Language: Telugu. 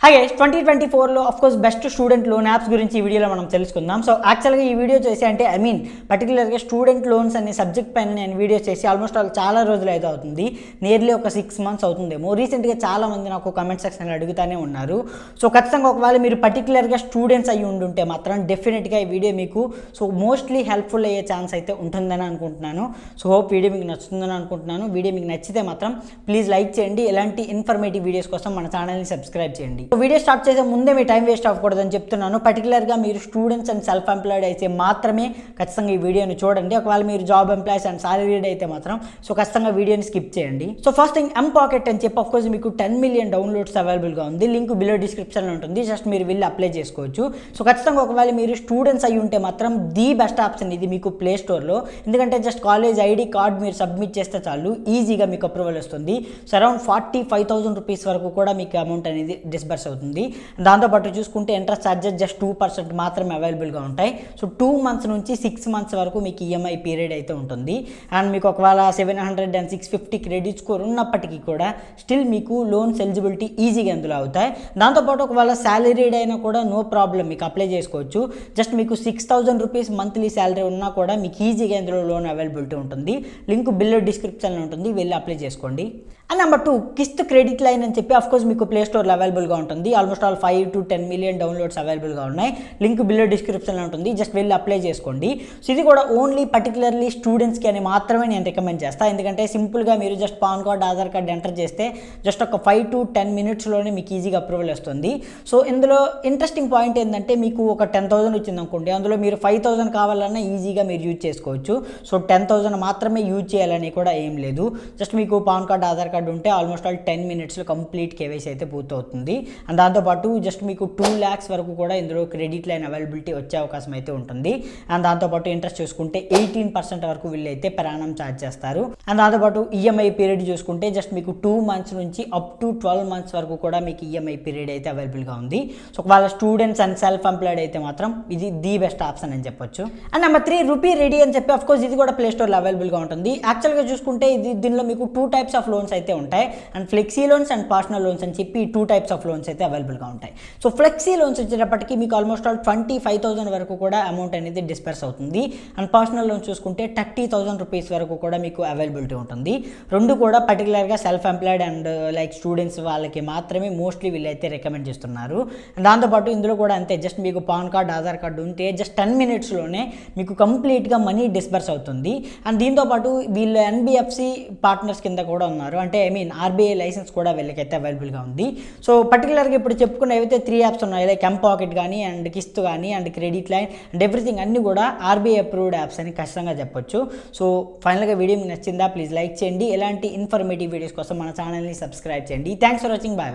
హాయ్ గైస్ 2024లో of course best student loan apps గురించి ఈ వీడియోలో మనం తెలుసుకుందాం. సో యాక్చువల్గా ఈ వీడియో చేసి అంటే పర్టికులర్గా స్టూడెంట్ లోన్స్ అనే సబ్జెక్ట్ పైన నేను వీడియో చేసి ఆల్మోస్ట్ చాలా రోజులు అయితే అవుతుంది, నియర్లీ ఒక 6 months అవుతుందేమో. రీసెంట్గా చాలామంది నాకు కామెంట్ సెక్షన్లో అడుగుతూనే ఉన్నారు. సో ఖచ్చితంగా ఒకవేళ మీరు పర్టికులర్గా స్టూడెంట్స్ అయ్యి ఉండుంటే మాత్రం డెఫినెట్గా ఈ వీడియో మీకు మోస్ట్లీ హెల్ప్ఫుల్ అయ్యే ఛాన్స్ అయితే ఉంటుందని అనుకుంటున్నాను. సో హోప్ వీడియో మీకు నచ్చుతుందని అనుకుంటున్నాను. వీడియో మీకు నచ్చితే మాత్రం ప్లీజ్ లైక్ చేయండి. ఇలాంటి ఇన్ఫర్మేటివ్ వీడియోస్ కోసం మన ఛానల్ని సబ్స్క్రైబ్ చేయండి. వీడియో స్టార్ట్ చేసే ముందే మీ టైం వేస్ట్ అవ్వకూడదని చెప్తున్నాను. పర్టికులర్గా మీరు స్టూడెంట్స్ అండ్ సెల్ఫ్ ఎంప్లాయిడ్ అయితే మాత్రమే ఖచ్చితంగా ఈ వీడియోని చూడండి. ఒకవేళ మీరు జాబ్ ఎంప్లాయీస్ అండ్ సాలరీడ్ అయితే మాత్రం సో ఖచ్చితంగా వీడియోని స్కిప్ చేయండి. సో ఫస్ట్ థింగ్ M-Pocket అని చెప్పి ఆఫ్కోర్స్ మీకు 10 million డౌన్లోడ్స్ అవైలబుల్గా ఉంది. లింక్ బిలో డిస్క్రిప్షన్లో ఉంటుంది, జస్ట్ మీరు వెళ్ళి అప్లై చేసుకోవచ్చు. సో ఖచ్చితంగా ఒకవేళ మీరు స్టూడెంట్స్ అయి ఉంటే మాత్రం ది బెస్ట్ ఆప్షన్ ఇది మీకు ప్లే స్టోర్లో. ఎందుకంటే జస్ట్ కాలేజ్ ఐడి కార్డ్ మీరు సబ్మిట్ చేస్తే చాలు, ఈజీగా మీకు అప్రూవల్ వస్తుంది. సో అరౌండ్ 45,000 రూపీస్ వరకు కూడా మీకు అమౌంట్ అనేది డిస్బర్స్ అవుతుంది. దాంతోపాటు చూసుకుంటే ఇంట్రెస్ట్ ఛార్జెస్ జస్ట్ 2% మాత్రమే అవైలబుల్గా ఉంటాయి. సో 2 months నుంచి 6 months వరకు మీకు ఈఎంఐ పీరియడ్ అయితే ఉంటుంది. అండ్ మీకు ఒకవేళ 700 and 650 క్రెడిట్ స్కోర్ ఉన్నప్పటికీ కూడా స్టిల్ మీకు లోన్స్ ఎలిజిబిలిటీ ఈజీగా అందులో అవుతాయి. దాంతోపాటు ఒకవేళ శాలరీడ్ అయినా కూడా నో ప్రాబ్లం, మీకు అప్లై చేసుకోవచ్చు. జస్ట్ మీకు 6,000 రూపీస్ మంత్లీ శాలరీ ఉన్నా కూడా మీకు ఈజీగా ఇందులో లోన్ అవైలబిలిటీ ఉంటుంది. లింక్ బిలో డిస్క్రిప్షన్లో ఉంటుంది, వెళ్ళి అప్లై చేసుకోండి. అండ్ నెంబర్ 2 కిస్త్ క్రెడిట్ లైన్ అని చెప్పి ఆఫ్కోర్స్ మీకు ప్లే స్టోర్లో అవైలబుల్గా ఉంటుంది. ఆల్మోస్ట్ 5 to 10 million డౌన్లోడ్స్ అవైలబుల్గా ఉన్నాయి. లింక్ బిలో డిస్క్రిప్షన్లో ఉంటుంది, జస్ట్ వెళ్ళి అప్లై చేసుకోండి. సో ఇది కూడా ఓన్లీ పర్టికులర్లీ స్టూడెంట్స్కి అని మాత్రమే నేను రికమెండ్ చేస్తాను. ఎందుకంటే సింపుల్గా మీరు just pan card, Aadhaar card enter చేస్తే జస్ట్ ఒక 5 to 10 minutesలోనే మీకు ఈజీగా అప్రూవల్ వస్తుంది. సో ఇందులో ఇంట్రెస్టింగ్ పాయింట్ ఏంటంటే మీకు ఒక 10,000 వచ్చింది అనుకోండి, అందులో మీరు 5,000 కావాలన్నా ఈజీగా మీరు యూజ్ చేసుకోవచ్చు. సో 10,000 మాత్రమే యూజ్ చేయాలని కూడా ఏం లేదు. జస్ట్ మీకు పాన్ కార్డ్, ఆధార్ కార్డ్ ఉంటే ఆల్మోస్ట్ 10 minutesలో కంప్లీట్ కేవైసీ అయితే పూర్తవుతుంది. అండ్ దాంతోపాటు జస్ట్ మీకు 2 lakhs వరకు కూడా ఇందులో క్రెడిట్ లైన్ అవైలబిలిటీ వచ్చే అవకాశం అయితే ఉంటుంది. అండ్ దాంతోపాటు ఇంట్రెస్ట్ చూసుకుంటే 18% వరకు వీళ్ళు అయితే ప్రాణం ఛార్జ్ చేస్తారు. అండ్ దాంతోపాటు ఈఎంఐ పీరియడ్ చూసుకుంటే జస్ట్ మీకు 2 months నుంచి అప్ టు 12 months వరకు కూడా మీకు ఈఎంఐ పీరియడ్ అయితే అవైలబుల్గా ఉంది. సో వాళ్ళ స్టూడెంట్స్ అండ్ సెల్ఫ్ ఎంప్లాయిడ్ అయితే మాత్రం ఇది ది బెస్ట్ ఆప్షన్ అని చెప్పొచ్చు. అండ్ నెంబర్ 3 రూపీ రెడీ అని చెప్పి ఆఫ్కోర్స్ ఇది కూడా ప్లే స్టోర్లో అవైలబుల్గా ఉంటుంది. యాక్చువల్గా చూసుకుంటే దీనిలో మీకు 2 types ఆఫ్ లోన్స్ అయితే ఉంటాయి. And flexi loans and personal loans అని చెప్పి 2 types ఆఫ్ లోన్స్ అయితే అవైలబుల్గా ఉంటాయి. సో ఫ్లెక్సీ లోన్స్ వచ్చేటప్పటికి మీకు ఆల్మోస్ట్ 25,000 వరకు కూడా అమౌంట్ అనేది డిస్పర్స్ అవుతుంది. అండ్ పర్సనల్ లోన్స్ చూసుకుంటే 30,000 రూపీస్ వరకు కూడా మీకు అవైలబిలిటీ ఉంటుంది. రెండు కూడా పర్టికులర్గా self employed and like students వాళ్ళకి మాత్రమే మోస్ట్లీ వీళ్ళైతే రికమెండ్ చేస్తున్నారు. దాంతోపాటు ఇందులో కూడా అంతే, జస్ట్ మీకు పాన్ కార్డ్, ఆధార్ కార్డు ఉంటే జస్ట్ 10 minutesలోనే మీకు కంప్లీట్గా మనీ డిస్బర్స్ అవుతుంది. అండ్ దీంతోపాటు వీళ్ళు NBFC పార్ట్నర్స్ కింద కూడా ఉన్నారు, అంటే RBI లైసెన్స్ కూడా వీళ్ళకైతే అవైలబుల్గా ఉంది. సో పర్టికులర్గా ఇప్పుడు చెప్పుకున్న ఏవైతే 3 యాప్స్ ఉన్నాయి, లైక్ M-Pocket కానీ అండ్ కిస్త్ కానీ and credit line and everything అన్నీ కూడా RBI అప్రూవ్డ్ యాప్స్ అని ఖచ్చితంగా చెప్పొచ్చు. సో ఫైనల్గా వీడియో మీకు నచ్చిందా? ప్లీజ్ లైక్ చేయండి. ఎలాంటి ఇన్ఫర్మేటివ్ వీడియోస్ కోసం మన ఛానల్ని సబ్స్క్రైబ్ చేయండి. Thanks for watching. బాయ్.